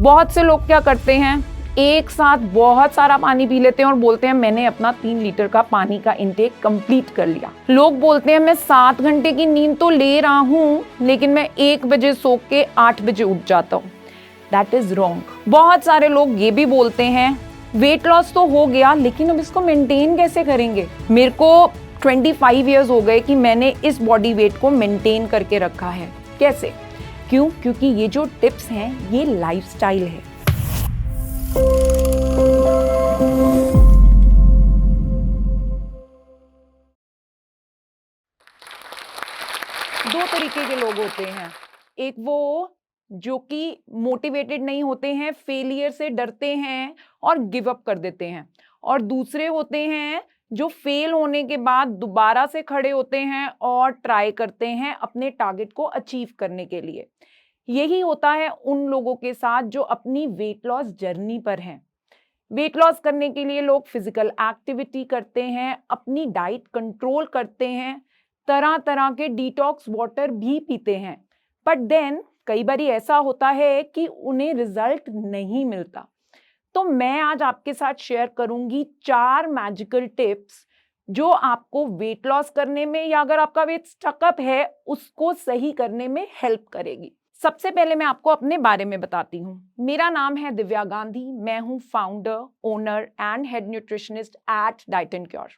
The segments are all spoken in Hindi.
बहुत से लोग क्या करते हैं, एक साथ बहुत सारा पानी पी लेते हैं और बोलते हैं मैंने अपना 3 लीटर का पानी का इंटेक कंप्लीट कर लिया। लोग बोलते हैं मैं 7 घंटे की नींद तो ले रहा हूं लेकिन मैं 1 बजे सो के 8 बजे उठ जाता हूं। That is wrong. बहुत सारे लोग ये भी बोलते हैं वेट लॉस तो हो गया लेकिन अब इसको मेंटेन कैसे करेंगे। मेरे को 25 इयर्स हो गए कि मैंने इस बॉडी वेट को मेंटेन करके रखा है। कैसे? क्यों? क्योंकि ये जो टिप्स हैं ये लाइफस्टाइल है। दो तरीके के लोग होते हैं, एक वो जो कि मोटिवेटेड नहीं होते हैं, फेलियर से डरते हैं और गिव अप कर देते हैं, और दूसरे होते हैं जो फेल होने के बाद दोबारा से खड़े होते हैं और ट्राई करते हैं अपने टारगेट को अचीव करने के लिए। यही होता है उन लोगों के साथ जो अपनी वेट लॉस जर्नी पर हैं। वेट लॉस करने के लिए लोग फिजिकल एक्टिविटी करते हैं, अपनी डाइट कंट्रोल करते हैं, तरह तरह के डिटॉक्स वाटर भी पीते हैं, बट देन कई बार ऐसा होता है कि उन्हें रिजल्ट नहीं मिलता। तो मैं आज आपके साथ शेयर करूंगी 4 मैजिकल टिप्स जो आपको वेट लॉस करने में या अगर आपका वेट स्टकअप है उसको सही करने में हेल्प करेगी। सबसे पहले मैं आपको अपने बारे में बताती हूँ। मेरा नाम है दिव्या गांधी, मैं हूँ founder, owner and head nutritionist at Diet and Cure.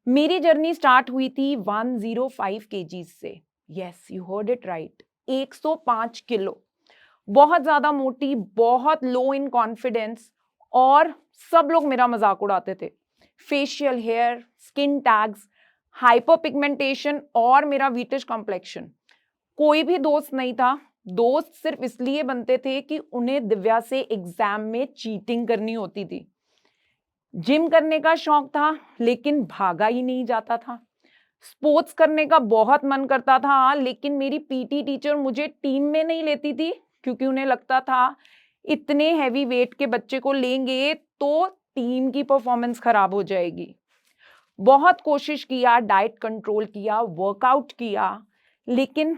मेरी जर्नी स्टार्ट हुई थी 105 केजीज से। Yes, you heard it right, 105 kilo. बहुत ज्यादा मोटी, बहुत लो इन कॉन्फिडेंस, और सब लोग मेरा मजाक उड़ाते थे। Facial hair, skin tags, hyperpigmentation और मेरा वीटिश कॉम्प्लेक्शन। कोई भी दोस्त नहीं था। दोस्त सिर्फ इसलिए बनते थे कि उन्हें दिव्या से एग्जाम में चीटिंग करनी होती थी। जिम करने का शौक था लेकिन भागा ही नहीं जाता था। स्पोर्ट्स करने का बहुत मन करता था लेकिन मेरी पीटी टीचर मुझे टीम में नहीं लेती थी क्योंकि उन्हें लगता था इतने हैवी वेट के बच्चे को लेंगे तो टीम की परफॉर्मेंस खराब हो जाएगी। बहुत कोशिश किया, डाइट कंट्रोल किया, वर्कआउट किया, लेकिन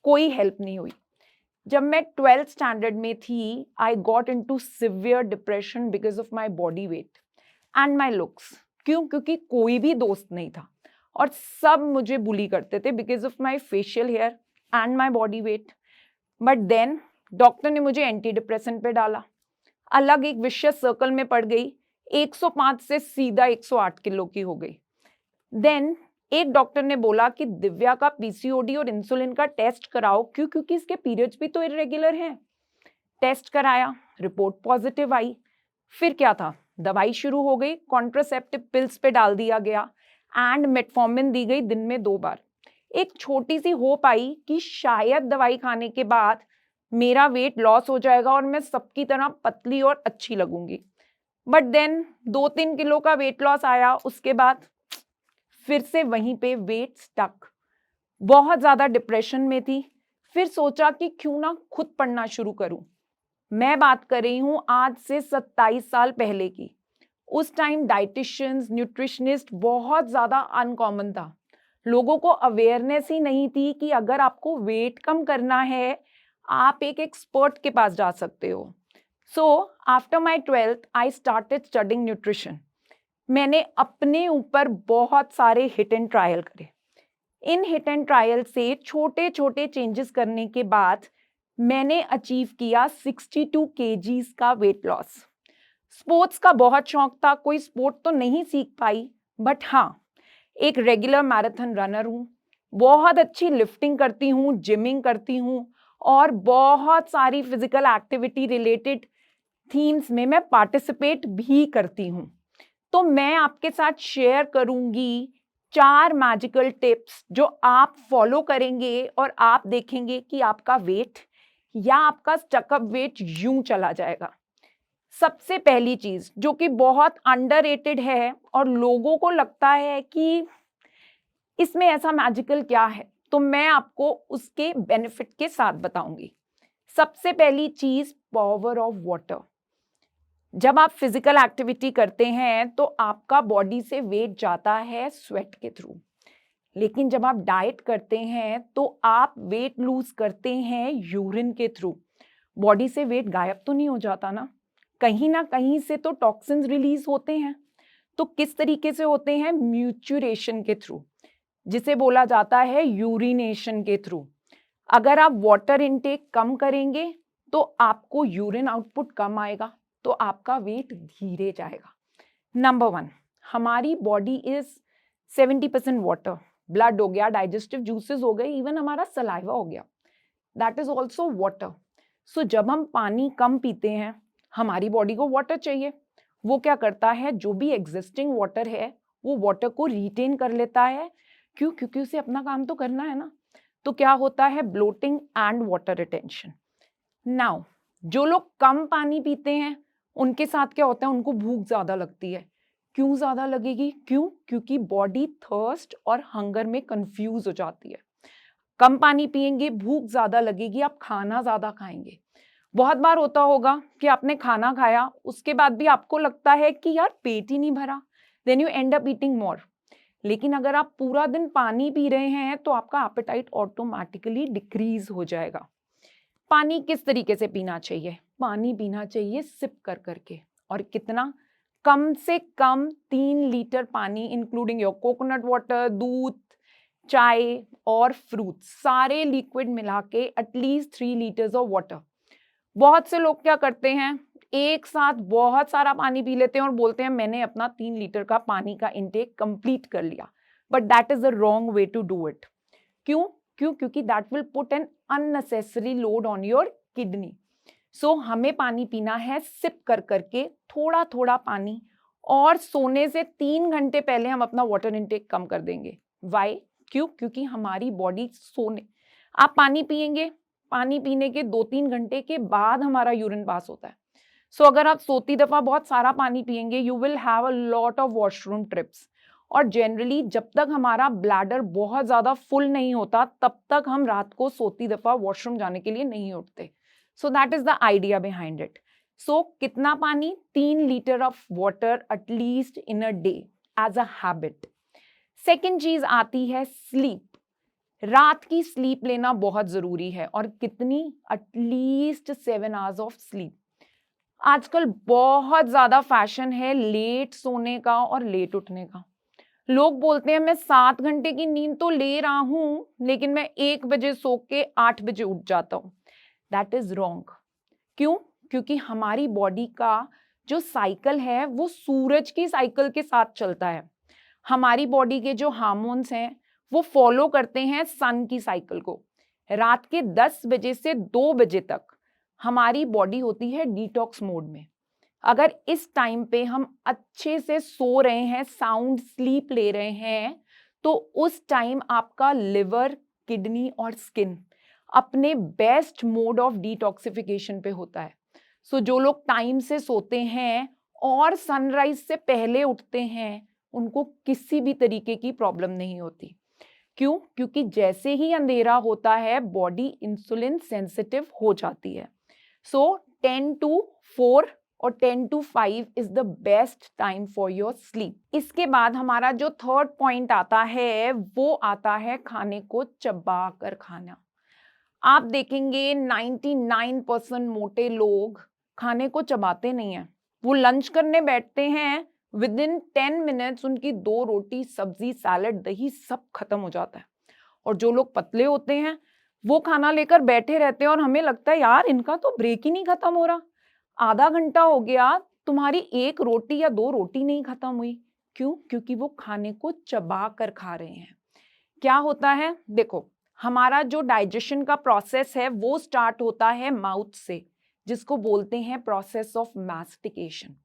कोई हेल्प नहीं हुई। जब मैं 12th स्टैंडर्ड में थी, I got into severe depression because of my body wait and my looks. क्यों? क्योंकि कोई भी दोस्त नहीं था और सब मुझे बुली करते थे because of my facial hair and my body weight. But then doctor ने मुझे एंटी डिप्रेसेंट पे डाला। अलग एक विशियस सर्कल में पड़ गई। 105 से सीधा 108 किलो की हो गई। देन एक डॉक्टर ने बोला कि दिव्या का पीसीओडी और इंसुलिन का टेस्ट कराओ। क्यों? क्योंकि इसके पीरियड्स भी तो इरेगुलर हैं। टेस्ट कराया, रिपोर्ट पॉजिटिव आई। फिर क्या था, दवाई शुरू हो गई, कॉन्ट्रासेप्टिव पिल्स पे डाल दिया गया एंड मेटफॉर्मिन दी गई दिन में 2 बार। एक छोटी सी होप आई कि शायद दवाई खाने के बाद मेरा वेट लॉस हो जाएगा और मैं सबकी तरह पतली और अच्छी लगूंगी। बट देन 2-3 किलो का वेट लॉस आया, उसके बाद फिर से वहीं पे वेट स्टक। बहुत ज्यादा डिप्रेशन में थी। फिर सोचा कि क्यों ना खुद पढ़ना शुरू करूं। मैं बात कर रही हूं आज से 27 साल पहले की। उस टाइम डाइटिशियंस, न्यूट्रिशनिस्ट बहुत ज्यादा अनकॉमन था। लोगों को अवेयरनेस ही नहीं थी कि अगर आपको वेट कम करना है आप एक एक्सपर्ट के पास जा सकते हो। So after my 12th I started studying nutrition. मैंने अपने ऊपर बहुत सारे हिट एंड ट्रायल करे। इन हिट एंड ट्रायल से छोटे छोटे चेंजेस करने के बाद मैंने अचीव किया 62 केजीज का वेट लॉस। स्पोर्ट्स का बहुत शौक था, कोई स्पोर्ट तो नहीं सीख पाई, बट हाँ, एक रेगुलर मैराथन रनर हूँ, बहुत अच्छी लिफ्टिंग करती हूँ, जिमिंग करती हूँ और बहुत सारी फिजिकल एक्टिविटी रिलेटेड थीम्स में मैं पार्टिसिपेट भी करती हूँ। तो मैं आपके साथ शेयर करूंगी 4 मैजिकल टिप्स जो आप फॉलो करेंगे और आप देखेंगे कि आपका वेट या आपका स्टकअप वेट यूं चला जाएगा। सबसे पहली चीज जो कि बहुत अंडररेटेड है और लोगों को लगता है कि इसमें ऐसा मैजिकल क्या है, तो मैं आपको उसके बेनिफिट के साथ बताऊंगी। सबसे पहली चीज, पावर ऑफ वाटर। जब आप फिजिकल एक्टिविटी करते हैं तो आपका बॉडी से वेट जाता है स्वेट के थ्रू, लेकिन जब आप डाइट करते हैं तो आप वेट लूज करते हैं यूरिन के थ्रू। बॉडी से वेट गायब तो नहीं हो जाता ना कहीं से तो टॉक्सिन्स रिलीज होते हैं। तो किस तरीके से होते हैं? म्यूचुरेशन के थ्रू, जिसे बोला जाता है यूरिनेशन के थ्रू। अगर आप वाटर इनटेक कम करेंगे तो आपको यूरिन आउटपुट कम आएगा, तो आपका वेट धीरे जाएगा। नंबर 1, हमारी बॉडी इज 70% वाटर, ब्लड हो गया, डाइजेस्टिव जूसेस हो गए, इवन हमारा सलाइवा हो गया, दैट इज ऑल्सो वाटर। सो जब हम पानी कम पीते हैं, हमारी बॉडी को वाटर चाहिए, वो क्या करता है, जो भी एग्जिस्टिंग वाटर है वो वाटर को रिटेन कर लेता है। क्यों? क्योंकि उसे अपना काम तो करना है ना। तो क्या होता है? Bloating and water retention. Now जो लोग कम पानी पीते हैं उनके साथ क्या होता है? उनको भूख ज्यादा लगती है। क्यों ज्यादा लगेगी? क्यों? क्योंकि बॉडी थर्स्ट और हंगर में कंफ्यूज हो जाती है। कम पानी पिएंगे, भूख ज्यादा लगेगी, आप खाना ज्यादा खाएंगे। बहुत बार होता होगा कि आपने खाना खाया, उसके बाद भी आपको लगता है कि यार पेट ही नहीं भरा, then you end up eating more. लेकिन अगर आप पूरा दिन पानी पी रहे हैं तो आपका एपेटाइट ऑटोमेटिकली डिक्रीज हो जाएगा। पानी किस तरीके से पीना चाहिए? पानी पीना चाहिए सिप कर करके। और कितना? कम से कम 3 लीटर पानी, इंक्लूडिंग योर कोकोनट वाटर, दूध, चाय और फ्रूट्स, सारे लिक्विड मिला के एटलीस्ट 3 लीटर्स ऑफ वाटर। बहुत से लोग क्या करते हैं, एक साथ बहुत सारा पानी पी लेते हैं और बोलते हैं मैंने अपना 3 लीटर का पानी का इंटेक कंप्लीट कर लिया, but that is the wrong way to do it. क्यों? क्योंकि that will put an unnecessary load on your kidney. So हमें पानी पीना है सिप कर करके, थोड़ा थोड़ा पानी, और सोने से 3 घंटे पहले हम अपना वाटर इंटेक कम कर देंगे। वाई? क्यों? क्योंकि हमारी बॉडी सोने, आप पानी पिएंगे, पानी पीने के 2-3 घंटे के बाद हमारा यूरिन पास होता है। सो अगर आप सोती दफा बहुत सारा पानी पिएंगे, you will have a lot of washroom trips. और जनरली जब तक हमारा ब्लैडर बहुत ज्यादा फुल नहीं होता तब तक हम रात को सोती दफा वॉशरूम जाने के लिए नहीं उठते। So that is the idea behind it. So कितना पानी? 3 litre of water at least in a day as a habit. Second चीज आती है स्लीप। रात की स्लीप लेना बहुत जरूरी है। और कितनी? At least 7 hours of sleep. आजकल बहुत ज्यादा फैशन है लेट सोने का और लेट उठने का। लोग बोलते हैं मैं 7 घंटे की नींद तो ले रहा हूं लेकिन मैं 1 बजे सो के 8 बजे उठ जाता हूं। That is wrong. क्यों? क्योंकि हमारी बॉडी का जो साइकिल है वो सूरज की साइकिल के साथ चलता है। हमारी बॉडी के जो हार्मोन्स हैं वो फॉलो करते हैं सन की साइकिल को। रात के 10 बजे से 2 बजे तक हमारी बॉडी होती है डिटॉक्स मोड में। अगर इस टाइम पे हम अच्छे से सो रहे हैं, साउंड स्लीप ले रहे हैं, तो उस टाइम आपका लिवर, किडनी और स्किन अपने बेस्ट मोड ऑफ डिटॉक्सिफिकेशन पे होता है। सो जो लोग टाइम से सोते हैं और सनराइज से पहले उठते हैं उनको किसी भी तरीके की प्रॉब्लम नहीं होती। क्यों? क्योंकि जैसे ही अंधेरा होता है बॉडी इंसुलिन सेंसिटिव हो जाती है। सो 10 to 4 और 10 to 5 is the best time for your sleep. इसके बाद हमारा जो थर्ड पॉइंट आता है वो आता है खाने को चबा कर खाना। आप देखेंगे 99% मोटे लोग खाने को चबाते नहीं है। वो लंच करने बैठते हैं, विद इन 10 मिनट्स उनकी 2 रोटी, सब्जी, सैलड, दही सब खत्म हो जाता है। और जो लोग पतले होते हैं वो खाना लेकर बैठे रहते हैं और हमें लगता है यार इनका तो ब्रेक ही नहीं खत्म हो रहा। आधा घंटा हो गया, तुम्हारी 1 रोटी या 2 रोटी नहीं खत्म हुई। क्यों? क्योंकि वो खाने को चबा कर खा रहे हैं। क्या होता है? देखो, हमारा जो डाइजेशन का प्रोसेस है वो स्टार्ट होता है माउथ से, जिसको बोलते हैं प्रोसेस ऑफ मैस्टिकेशन।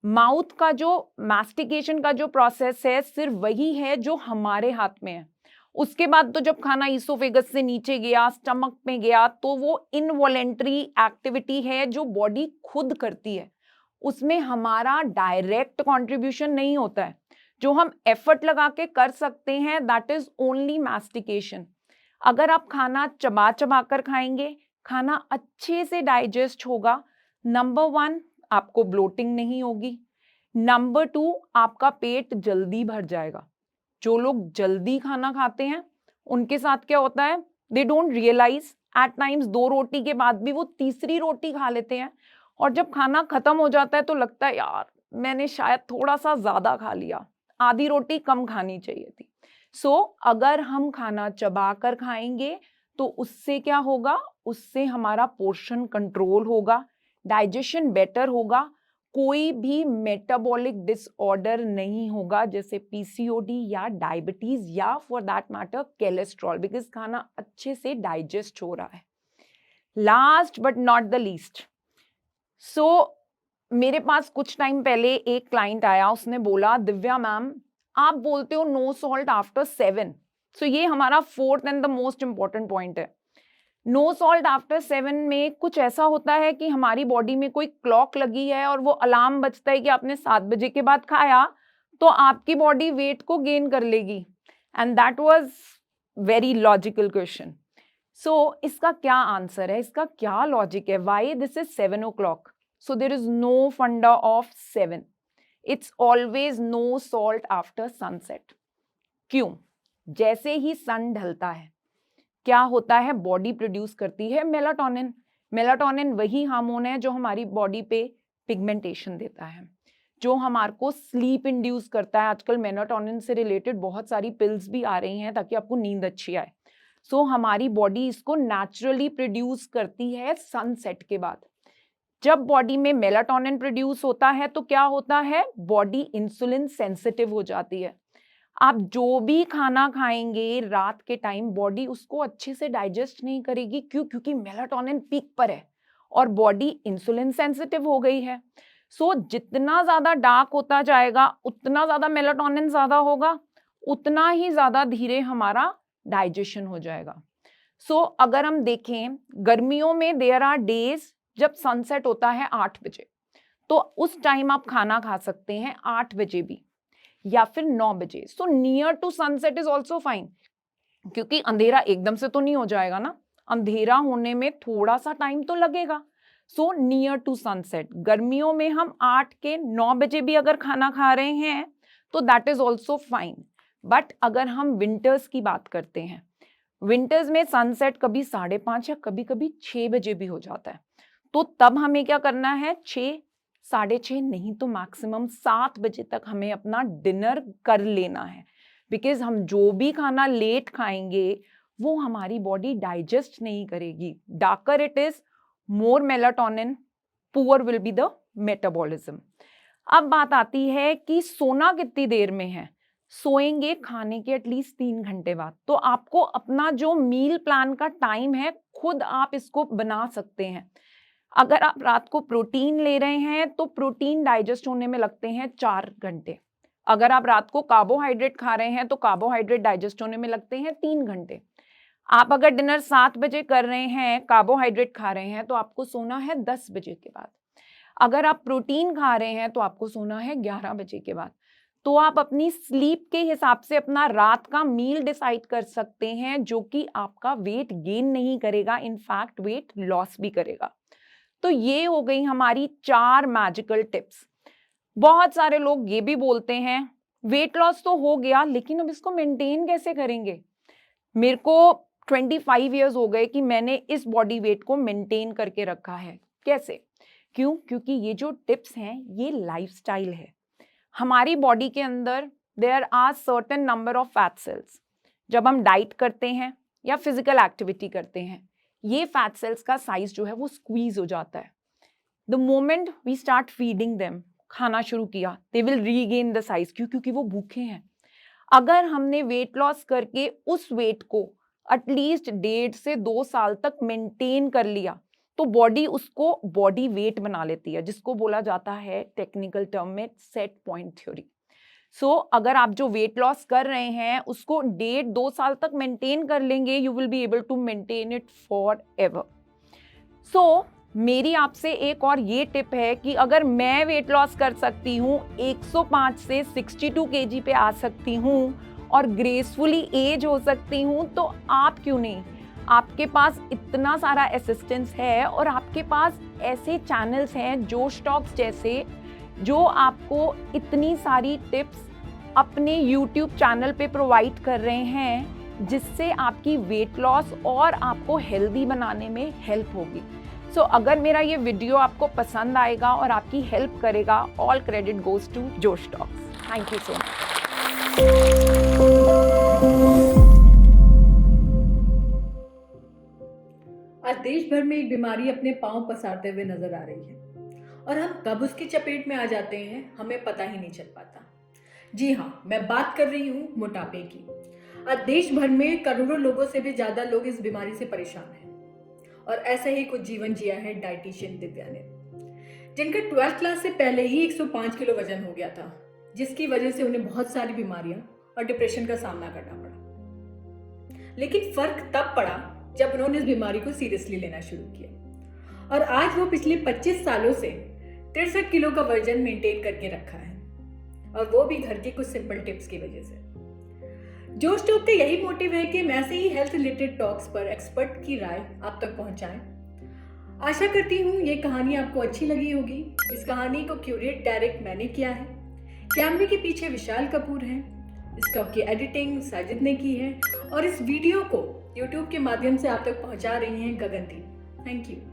माउथ का जो मैस्टिकेशन का जो प्रोसेस है सिर्फ वही है जो हमारे हाथ में है। उसके बाद तो जब खाना ईसोफेगस से नीचे गया, स्टमक में गया, तो वो इनवॉलेंट्री एक्टिविटी है जो बॉडी खुद करती है। उसमें हमारा डायरेक्ट कंट्रीब्यूशन नहीं होता है। जो हम एफर्ट लगा के कर सकते हैं दैट इज ओनली मैस्टिकेशन। अगर आप खाना चबा चबा कर खाएंगे, खाना अच्छे से डाइजेस्ट होगा। नंबर 1, आपको ब्लोटिंग नहीं होगी। नंबर 2, आपका पेट जल्दी भर जाएगा। जो लोग जल्दी खाना खाते हैं उनके साथ क्या होता है? They don't realise at times 2 रोटी के बाद भी वो तीसरी रोटी खा लेते हैं, और जब खाना खत्म हो जाता है तो लगता है यार मैंने शायद थोड़ा सा ज्यादा खा लिया, आधी रोटी कम खानी चाहिए थी। सो अगर हम खाना चबा कर खाएंगे तो उससे क्या होगा, उससे हमारा पोर्शन कंट्रोल होगा, डाइजेशन बेटर होगा, कोई भी मेटाबॉलिक डिसऑर्डर नहीं होगा जैसे पीसीओडी या डायबिटीज या for that matter cholesterol, because खाना अच्छे से डाइजेस्ट हो रहा है। Last but not the least, so मेरे पास कुछ टाइम पहले एक क्लाइंट आया, उसने बोला दिव्या मैम आप बोलते हो नो सॉल्ट आफ्टर 7, सो ये हमारा 4th and the most important point है। नो सॉल्ट आफ्टर 7 में कुछ ऐसा होता है कि हमारी बॉडी में कोई क्लॉक लगी है और वो अलार्म बजता है कि आपने 7 बजे के बाद खाया तो आपकी बॉडी वेट को गेन कर लेगी, and that was very logical question. So इसका क्या आंसर है, इसका क्या लॉजिक है, why this is 7 o'clock? So there is no funda of 7, it's always no salt after sunset. क्यों? जैसे ही सन ढलता है क्या होता है, बॉडी प्रोड्यूस करती है मेलाटोनिन। मेलाटोनिन वही हार्मोन है जो हमारी बॉडी पे पिगमेंटेशन देता है, जो हमारे को स्लीप इंड्यूस करता है। आजकल मेलाटोनिन से रिलेटेड बहुत सारी पिल्स भी आ रही हैं ताकि आपको नींद अच्छी आए। सो हमारी बॉडी इसको नेचुरली प्रोड्यूस करती है सनसेट के बाद। जब बॉडी में मेलाटोनिन प्रोड्यूस होता है तो क्या होता है, बॉडी इंसुलिन सेंसिटिव हो जाती है। आप जो भी खाना खाएंगे रात के टाइम बॉडी उसको अच्छे से डाइजेस्ट नहीं करेगी। क्यों? क्योंकि मेलाटोनिन पीक पर है और बॉडी इंसुलिन सेंसिटिव हो गई है। सो जितना ज्यादा डार्क होता जाएगा उतना ज्यादा मेलाटोनिन ज्यादा होगा, उतना ही ज्यादा धीरे हमारा डाइजेशन हो जाएगा। सो अगर हम देखें गर्मियों में देयर आर डेज जब सनसेट होता है 8 बजे, तो उस टाइम आप खाना खा सकते हैं 8 बजे भी या फिर 9 बजे। So near to sunset is also fine, क्योंकि अंधेरा एकदम से तो नहीं हो जाएगा ना, अंधेरा होने में थोड़ा सा टाइम तो लगेगा। सो नियर टू सनसेट, गर्मियों में हम 8 के 9 बजे भी अगर खाना खा रहे हैं तो that is also fine. But अगर हम विंटर्स की बात करते हैं, विंटर्स में सनसेट कभी 5:30 या कभी कभी 6 बजे भी हो जाता है, तो तब हमें क्या करना है, 6, 6:30 नहीं तो मैक्सिमम 7 बजे तक हमें अपना डिनर कर लेना है। बिकॉज हम जो भी खाना लेट खाएंगे वो हमारी बॉडी डाइजेस्ट नहीं करेगी। Darker it is, more melatonin, poor will be the metabolism. अब बात आती है कि सोना कितनी देर में है। सोएंगे खाने के एटलीस्ट 3 घंटे बाद। तो आपको अपना जो मील प्लान का टाइम है खुद आप इसको बना सकते हैं। अगर आप रात को प्रोटीन ले रहे हैं तो प्रोटीन डाइजेस्ट होने में लगते हैं 4 घंटे। अगर आप रात को कार्बोहाइड्रेट खा रहे हैं तो कार्बोहाइड्रेट डाइजेस्ट होने में लगते हैं 3 घंटे। आप अगर डिनर 7 बजे कर रहे हैं, कार्बोहाइड्रेट खा रहे हैं, तो आपको सोना है 10 बजे के बाद। अगर आप प्रोटीन खा रहे हैं तो आपको सोना है 11 बजे के बाद। तो आप अपनी स्लीप के हिसाब से अपना रात का मील डिसाइड कर सकते हैं, जो कि आपका वेट गेन नहीं करेगा, इनफैक्ट वेट लॉस भी करेगा। तो ये हो गई हमारी 4 मैजिकल टिप्स। बहुत सारे लोग ये भी बोलते हैं वेट लॉस तो हो गया लेकिन अब इसको मेंटेन कैसे करेंगे। मेरे को 25 इयर्स हो गए कि मैंने इस बॉडी वेट को मेंटेन करके रखा है। कैसे? क्यों? क्योंकि ये जो टिप्स हैं ये लाइफस्टाइल है। हमारी बॉडी के अंदर there are certain number of fat cells. जब हम डाइट करते हैं या फिजिकल एक्टिविटी करते हैं, ये फैट सेल्स का साइज जो है वो स्क्वीज हो जाता है। The moment we start feeding them, खाना शुरू किया, they will regain the size. क्यों? क्योंकि वो भूखे हैं। अगर हमने वेट लॉस करके उस वेट को एटलीस्ट 1.5 से 2 साल तक मेंटेन कर लिया तो बॉडी उसको बॉडी वेट बना लेती है, जिसको बोला जाता है टेक्निकल टर्म में सेट पॉइंट थ्योरी। सो अगर आप जो वेट लॉस कर रहे हैं उसको 1.5-2 साल तक मेंटेन कर लेंगे, you will be able to maintain it forever. So मेरी आपसे एक और ये टिप है कि अगर मैं वेट लॉस कर सकती हूँ, 105 से 62 kg पे आ सकती हूँ और ग्रेसफुली एज हो सकती हूँ, तो आप क्यों नहीं? आपके पास इतना सारा असिस्टेंस है और आपके पास ऐसे चैनल्स हैं जोश टॉक्स जैसे, जो आपको इतनी सारी टिप्स अपने YouTube चैनल पे प्रोवाइड कर रहे हैं, जिससे आपकी वेट लॉस और आपको हेल्दी बनाने में हेल्प होगी। सो अगर मेरा ये वीडियो आपको पसंद आएगा और आपकी हेल्प करेगा, ऑल क्रेडिट गोज टू जोश talks. Thank you so much. आज देश भर में एक बीमारी अपने पांव पसारते हुए नजर आ रही है और हम कब उसकी चपेट में आ जाते हैं हमें पता ही नहीं चल पाता। जी हाँ, मैं बात कर रही हूँ मोटापे की। आज देश भर में करोड़ों लोगों से भी ज्यादा लोग इस बीमारी से परेशान हैं और ऐसे ही कुछ जीवन जिया है डाइटिशियन दिव्या ने, जिनका 12th क्लास से पहले ही 105 किलो वजन हो गया था, जिसकी वजह से उन्हें बहुत सारी बीमारियां और डिप्रेशन का सामना करना पड़ा। लेकिन फर्क तब पड़ा जब उन्होंने इस बीमारी को सीरियसली लेना शुरू किया और आज वो पिछले 25 सालों से 63 किलो का वजन मेंटेन करके रखा है, और वो भी घर के कुछ सिंपल टिप्स की वजह से। जोश टॉक का यही मोटिव है कि हम ऐसे ही हेल्थ रिलेटेड टॉक्स पर एक्सपर्ट की राय आप तक पहुंचाएं। आशा करती हूँ ये कहानी आपको अच्छी लगी होगी। इस कहानी को क्यूरेट डायरेक्ट मैंने किया है। कैमरे के पीछे विशाल कपूर हैं। इस टॉक की एडिटिंग साजिद ने की है और इस वीडियो को YouTube के माध्यम से आप तक पहुंचा रही हैं गगनदीप। Thank you.